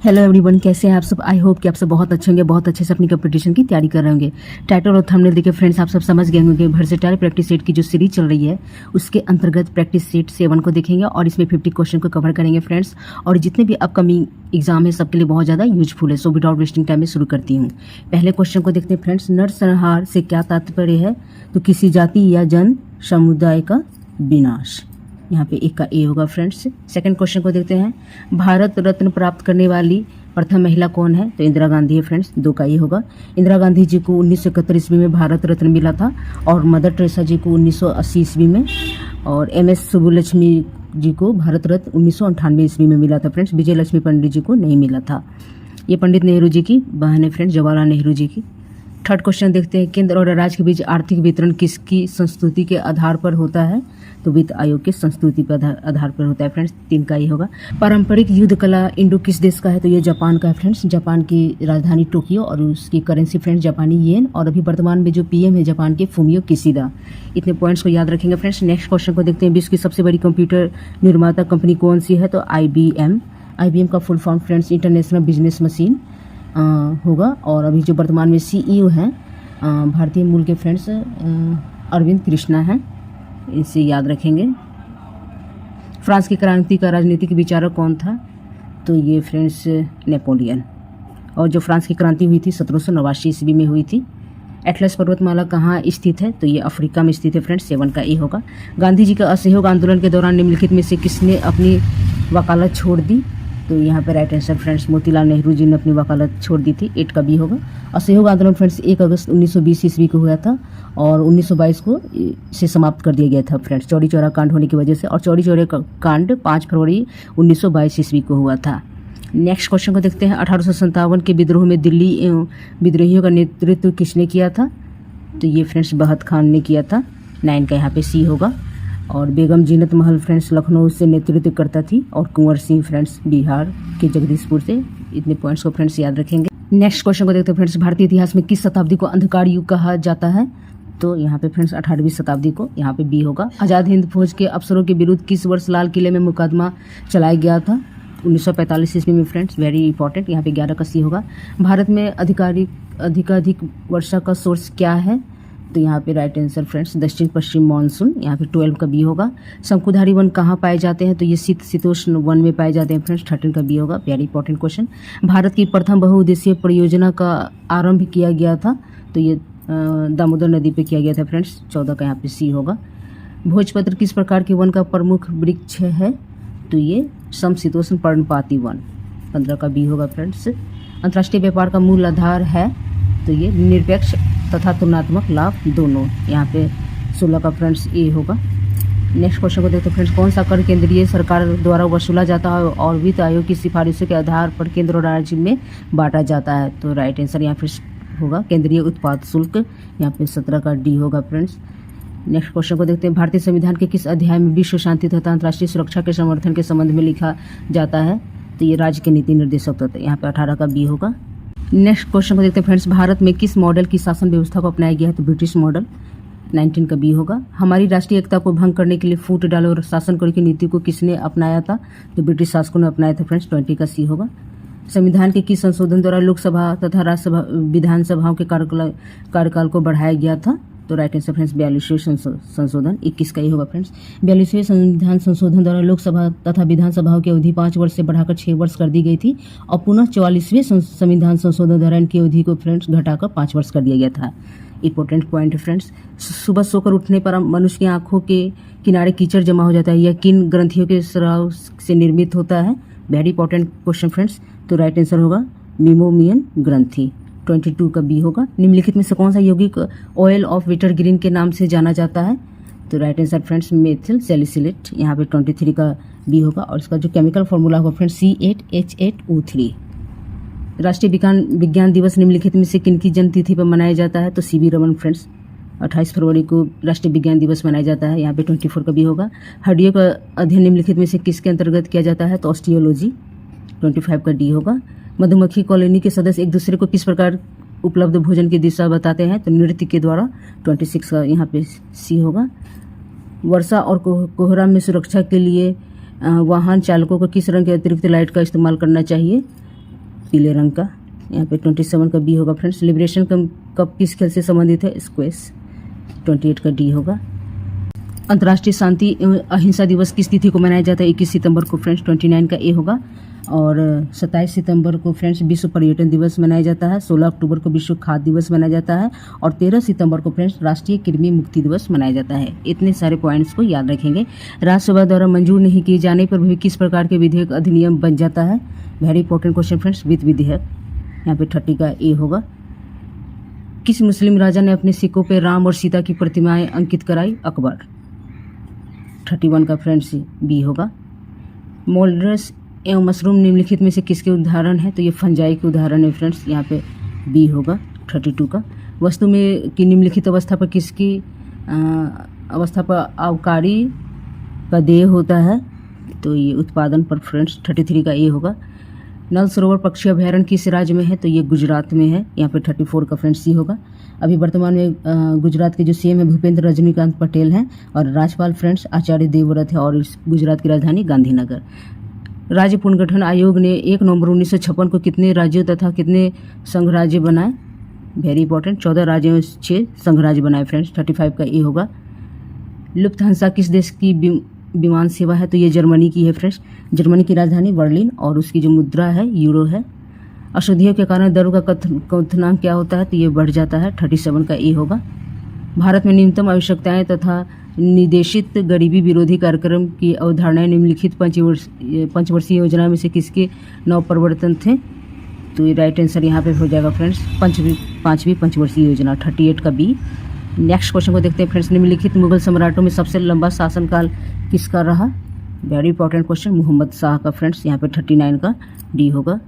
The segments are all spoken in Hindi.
हेलो एवरीवन, कैसे हैं आप सब। आई होप कि आप सब बहुत अच्छे होंगे, बहुत अच्छे से अपनी कंपटीशन की तैयारी कर रहे होंगे। टाइटल और थंबनेल देखिए फ्रेंड्स, आप सब समझ गए होंगे। वर्सेटाइल प्रैक्टिस सेट की जो सीरीज चल रही है उसके अंतर्गत प्रैक्टिस सेट 7 को देखेंगे और इसमें 50 क्वेश्चन को कवर करेंगे फ्रेंड्स। और जितने भी अपकमिंग एग्जाम है सबके लिए बहुत ज़्यादा यूजफुल है। सो विदाउट वेस्टिंग टाइम में शुरू करती हूँ। पहले क्वेश्चन को देखते हैं फ्रेंड्स। नरसंहार से क्या तात्पर्य है? तो किसी जाति या जन समुदाय का विनाश। यहाँ पे एक का ए होगा फ्रेंड्स। सेकंड क्वेश्चन को देखते हैं। भारत रत्न प्राप्त करने वाली प्रथम महिला कौन है? तो इंदिरा गांधी है फ्रेंड्स। 2 का ए होगा। इंदिरा गांधी जी को 1971 ईस्वी में भारत रत्न मिला था और मदर टेरेसा जी को 1980 ईस्वी में, और MS सुब्बुलक्ष्मी जी को भारत रत्न 1998 ईस्वी में मिला था फ्रेंड्स। विजय लक्ष्मी पंडित जी को नहीं मिला था। ये पंडित नेहरू जी की बहन है फ्रेंड्स, जवाहरलाल नेहरू जी की। थर्ड क्वेश्चन देखते हैं। केंद्र और राज्य के बीच आर्थिक वितरण किसकी संस्तुति के आधार पर होता है? तो वित्त आयोग के संस्तुति पर आधार पर होता है फ्रेंड्स। 3 का ये होगा। पारंपरिक युद्ध कला इंडो किस देश का है? तो ये जापान का है फ्रेंड्स। जापान की राजधानी टोक्यो और उसकी करेंसी फ्रेंड्स जापानी येन, और अभी वर्तमान में जो PM है जापान के फूमियो किशिदा। इतने पॉइंट्स को याद रखेंगे फ्रेंड्स। नेक्स्ट क्वेश्चन को देखते हैं। विश्व की सबसे बड़ी कंप्यूटर निर्माता कंपनी कौन सी है? तो IBM का full form friends international business machine होगा। और अभी जो वर्तमान में CEO हैं भारतीय मूल के फ्रेंड्स अरविंद कृष्णा हैं, इसे याद रखेंगे। फ्रांस की क्रांति का राजनीतिक विचारक कौन था? तो ये फ्रेंड्स नेपोलियन। और जो फ्रांस की क्रांति हुई थी 1789 ईस्वी में हुई थी। एटलस पर्वतमाला कहाँ स्थित है? तो ये अफ्रीका में स्थित है फ्रेंड्स। 7 का ए होगा। गांधी जी का असहयोग आंदोलन के दौरान निम्नलिखित में से किसने अपनी वकालत छोड़ दी? तो यहाँ पे right answer friends Motilal Nehru ji ने अपनी वकालत छोड़ दी थी। 8 का बी होगा। असहयोग आंदोलन फ्रेंड्स 1 अगस्त 1920 ईस्वी को हुआ था और 1922 को से समाप्त कर दिया गया था फ्रेंड्स, चौरी चौरा कांड होने की वजह से। और चौरी चौरा कांड 5 फरवरी 1922 ईस्वी को हुआ था। नेक्स्ट क्वेश्चन को देखते हैं। 1857 के विद्रोह में दिल्ली विद्रोहियों का नेतृत्व किसने किया था? तो ये फ्रेंड्स बहत खान ने किया था। 9 का यहाँ पे सी होगा। और बेगम जीनत महल फ्रेंड्स लखनऊ से नेतृत्व करता थी, और कुंवर सिंह फ्रेंड्स बिहार के जगदीशपुर से। इतने पॉइंट्स को फ्रेंड्स याद रखेंगे। नेक्स्ट क्वेश्चन को देखते हैं फ्रेंड्स। भारतीय इतिहास में किस शताब्दी को अंधकार युग कहा जाता है? तो यहाँ पे फ्रेंड्स 18वीं शताब्दी को। यहाँ पे बी होगा। आज़ाद हिंद फौज के अफसरों के विरुद्ध किस वर्ष लाल किले में मुकदमा चलाया गया था? 1945 ईस्वी में फ्रेंड्स। Very important. यहाँ पे 11 का सी होगा। भारत में अधिकाधिक वर्षा का सोर्स क्या है? तो यहाँ पे राइट आंसर फ्रेंड्स दक्षिण पश्चिम मानसून। यहाँ पे 12 का बी होगा। शंकुधारी वन कहाँ पाए जाते हैं? तो ये शीतोष्ण वन में पाए जाते हैं फ्रेंड्स। 13 का बी होगा। Very important question. भारत की प्रथम बहुउद्देशीय परियोजना का आरंभ किया गया था? तो ये दामोदर नदी पे किया गया था फ्रेंड्स। 14 का यहाँ पे सी होगा। भोजपत्र किस प्रकार के वन का प्रमुख वृक्ष है? तो ये समशीतोष्ण पर्णपाती वन। 15 का बी होगा फ्रेंड्स। अंतर्राष्ट्रीय व्यापार का मूल आधार है? तो ये निरपेक्ष तथा तुलनात्मक लाभ दोनों। यहाँ पे 16 का फ्रेंड्स ए होगा। नेक्स्ट क्वेश्चन को देखते हैं फ्रेंड्स। कौन सा कर केंद्रीय सरकार द्वारा वसूला जाता है और वित्त आयोग की सिफारिशों के आधार पर केंद्र और राज्य में बांटा जाता है? तो राइट आंसर यहाँ पे होगा केंद्रीय उत्पाद शुल्क। यहाँ पे 17 का डी होगा फ्रेंड्स। नेक्स्ट क्वेश्चन को देखते हैं। भारतीय संविधान के किस अध्याय में विश्व शांति तथा अंतर्राष्ट्रीय सुरक्षा के समर्थन के संबंध में लिखा जाता है? तो ये राज्य के नीति निर्देशक तत्व। यहाँ पे 18 का बी होगा। नेक्स्ट क्वेश्चन को देखते हैं फ्रेंड्स। भारत में किस मॉडल की शासन व्यवस्था को अपनाया गया है? तो ब्रिटिश मॉडल। 19 का बी होगा। हमारी राष्ट्रीय एकता को भंग करने के लिए फूट डालो और शासन करो की नीति को किसने अपनाया था? तो ब्रिटिश शासकों ने अपनाया था फ्रेंड्स। 20 का सी होगा। संविधान के किस संशोधन द्वारा लोकसभा तथा राज्यसभा विधानसभाओं के कार्यकाल को बढ़ाया गया था? तो राइट आंसर फ्रेंड्स 42वें संशोधन। 21 का ये होगा फ्रेंड्स। 42वें संविधान संशोधन द्वारा लोकसभा तथा विधानसभाओं की अवधि 5 वर्ष से बढ़ाकर 6 वर्ष कर दी गई थी, और पुनः 44वें संविधान संशोधन द्वारा इनकी अवधि को फ्रेंड्स घटाकर 5 वर्ष कर दिया गया था। इंपॉर्टेंट पॉइंट है फ्रेंड्स। सुबह सोकर उठने पर मनुष्य की आंखों के किनारे कीचड़ जमा हो जाता है। यह किन ग्रंथियों के स्राव से निर्मित होता है? Very important question friends. तो राइट आंसर होगा मीमोमियन ग्रंथि। 22 का बी होगा। निम्नलिखित में से कौन सा यौगिक ऑयल ऑफ विटर ग्रीन के नाम से जाना जाता है? तो right answer friends methyl salicylate. यहाँ पे 23 का बी होगा। और इसका जो केमिकल फॉर्मूला होगा फ्रेंड्स C8H8O3। राष्ट्रीय विज्ञान दिवस निम्नलिखित में से किनकी जन्मतिथि पर मनाया जाता है? तो CV रमन फ्रेंड्स। 28 फरवरी को राष्ट्रीय विज्ञान दिवस मनाया जाता है। यहाँ पे 24 का बी होगा। हड्डियों का अध्ययन निम्नलिखित में से किसके अंतर्गत किया जाता है? तो ऑस्टियोलॉजी। 25 का डी होगा। मधुमक्खी कॉलोनी के सदस्य एक दूसरे को किस प्रकार उपलब्ध भोजन की दिशा बताते हैं? तो नृत्य के द्वारा। 26 का यहाँ पे सी होगा। वर्षा और कोहरा में सुरक्षा के लिए वाहन चालकों को किस रंग के अतिरिक्त लाइट का इस्तेमाल करना चाहिए? पीले रंग का। यहाँ पे 27 का बी होगा फ्रेंड्स। लिबरेशन कप किस खेल से संबंधित है? स्क्वैश। 28 का डी होगा। अंतर्राष्ट्रीय शांति एवं अहिंसा दिवस किस तिथि को मनाया जाता है? 21 सितंबर को फ्रेंड्स। 29 का ए होगा। और 27 सितंबर को फ्रेंड्स विश्व पर्यटन दिवस मनाया जाता है। 16 अक्टूबर को विश्व खाद्य दिवस मनाया जाता है और 13 सितंबर को फ्रेंड्स राष्ट्रीय कृमि मुक्ति दिवस मनाया जाता है। इतने सारे पॉइंट्स को याद रखेंगे। राज्यसभा द्वारा मंजूर नहीं किए जाने पर भी किस प्रकार के विधेयक अधिनियम बन जाता है? वेरी इंपॉर्टेंट क्वेश्चन फ्रेंड्स, वित्त विधेयक। यहाँ पे 30 का ए होगा। किस मुस्लिम राजा ने अपने सिक्कों पर राम और सीता की प्रतिमाएं अंकित कराई? अकबर। 31 का फ्रेंड्स बी होगा। मोल्डर्स एवं मशरूम निम्नलिखित में से किसके उदाहरण है? तो ये फंजाई के उदाहरण है फ्रेंड्स। यहाँ पे बी होगा 32 का। वस्तु में की निम्नलिखित अवस्था पर किसकी अवस्था पर आबकारी का देय होता है? तो ये उत्पादन पर फ्रेंड्स। 33 का ए होगा। नल सरोवर पक्षी अभयारण्य किस राज्य में है? तो ये गुजरात में है। यहाँ पे 34 का फ्रेंड्स सी होगा। अभी वर्तमान में गुजरात के जो सीएम है भूपेंद्र रजनीकांत पटेल हैं और राज्यपाल फ्रेंड्स आचार्य देवव्रत है और इस गुजरात की राजधानी गांधीनगर। राज्य पुनर्गठन आयोग ने 1 नवंबर 1956 को कितने राज्यों तथा कितने संघ राज्य बनाए? वेरी इंपॉर्टेंट, 14 राज्यों 6 संघ राज्य बनाए फ्रेंड्स। 35 का ए होगा। लुफ्थहान्सा किस देश की विमान सेवा है? तो ये जर्मनी की है फ्रेंड्स। जर्मनी की राजधानी बर्लिन और उसकी जो मुद्रा है यूरो है। अशुद्धियों के कारण दरों का क्वथनांक क्या होता है? तो ये बढ़ जाता है। 37 का ए होगा। भारत में न्यूनतम आवश्यकताएं तथा निर्देशित गरीबी विरोधी कार्यक्रम की अवधारणाएं निम्नलिखित पंचवर्षीय योजना में से किसके नव प्रवर्तन थे? तो ये राइट आंसर यहाँ पे हो जाएगा फ्रेंड्स, पांचवी पंचवर्षीय योजना। 38 का बी। नेक्स्ट क्वेश्चन को देखते हैं फ्रेंड्स। निम्नलिखित मुगल सम्राटों में सबसे लंबा शासनकाल किसका रहा? Very important question, Muhammad Shah का फ्रेंड्स। यहाँ पे 39 का डी होगा।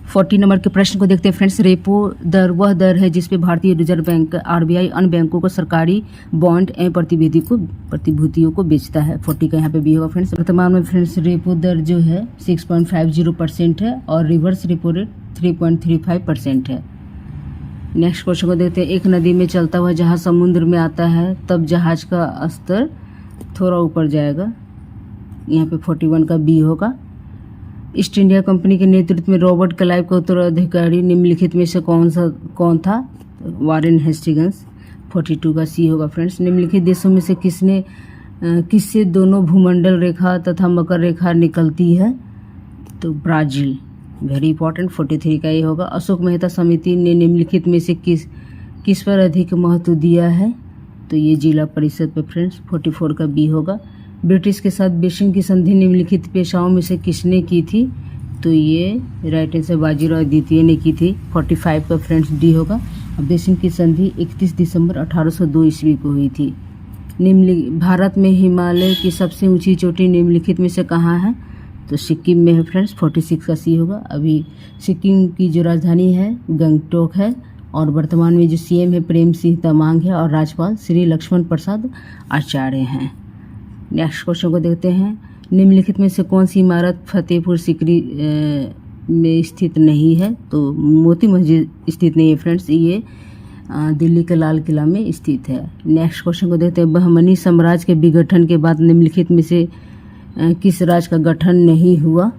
40 नंबर के प्रश्न को देखते हैं फ्रेंड्स। रेपो दर वह दर है जिस पे भारतीय रिजर्व बैंक आरबीआई अन्य बैंकों को सरकारी बॉन्ड एवं प्रतिभूतियों को बेचता है। 40 का यहाँ पे बी होगा फ्रेंड्स। वर्तमान में फ्रेंड्स रेपो दर जो है 6.50% है और रिवर्स रेपो रेट 3.35% है। नेक्स्ट क्वेश्चन को देखते हैं। एक नदी में चलता हुआ जहाज समुद्र में आता है तब जहाज का स्तर थोड़ा ऊपर जाएगा। यहाँ पे 41 का बी होगा। ईस्ट इंडिया कंपनी के नेतृत्व में रॉबर्ट क्लाइव का उत्तराधिकारी निम्नलिखित में से कौन था? Warren Hastings. 42 का सी होगा फ्रेंड्स। निम्नलिखित देशों में से किससे दोनों भूमंडल रेखा तथा मकर रेखा निकलती है? तो ब्राजील। Very important. 43 का ये होगा। अशोक मेहता समिति ने निम्नलिखित में से किस पर अधिक महत्व दिया है? तो ये जिला परिषद पे फ्रेंड्स। 44 का बी होगा। ब्रिटिश के साथ बेसिन की संधि निम्नलिखित पेशाओं में से किसने की थी? तो ये राइट आंसर बाजीराव द्वितीय ने की थी। 45 का फ्रेंड्स डी होगा। अब बेसिन की संधि 31 दिसंबर 1802 ईस्वी को हुई थी। भारत में हिमालय की सबसे ऊंची चोटी निम्नलिखित में से कहाँ है? तो सिक्किम में है फ्रेंड्स। 46 का सी होगा। अभी सिक्किम की जो राजधानी है गंगटोक है और वर्तमान में जो सीएम है प्रेम सिंह तमांग है और राज्यपाल श्री लक्ष्मण प्रसाद आचार्य हैं। नेक्स्ट क्वेश्चन को देखते हैं। निम्नलिखित में से कौन सी इमारत फतेहपुर सीकरी में स्थित नहीं है? तो मोती मस्जिद स्थित नहीं है फ्रेंड्स, ये दिल्ली के लाल किला में स्थित है। नेक्स्ट क्वेश्चन को देखते हैं। बहमनी साम्राज्य के विघटन के बाद निम्नलिखित में से किस राज्य का गठन नहीं हुआ?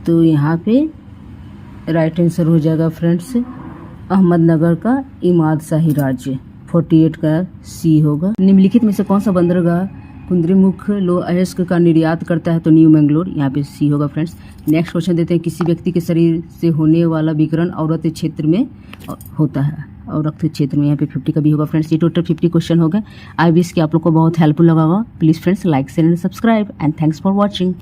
तो यहाँ पे राइट आंसर हो जाएगा फ्रेंड्स अहमदनगर का इमाद शाही राज्य। 48 का सी होगा। निम्नलिखित में से कौन सा बंदरगाह कुंद्रेमुख लोह अयस्क का निर्यात करता है? तो न्यू मैंगलोर। यहाँ पे सी होगा फ्रेंड्स। नेक्स्ट क्वेश्चन देते हैं। किसी व्यक्ति के शरीर से होने वाला विकिरण औरत क्षेत्र में होता है और रक्त क्षेत्र में। यहाँ पे 50 का भी होगा फ्रेंड्स। ये टोटल 50 क्वेश्चन हो गए। आई विश कि आप लोग को बहुत हेल्पफुल लगा होगा। Please friends like share and subscribe and thanks for watching.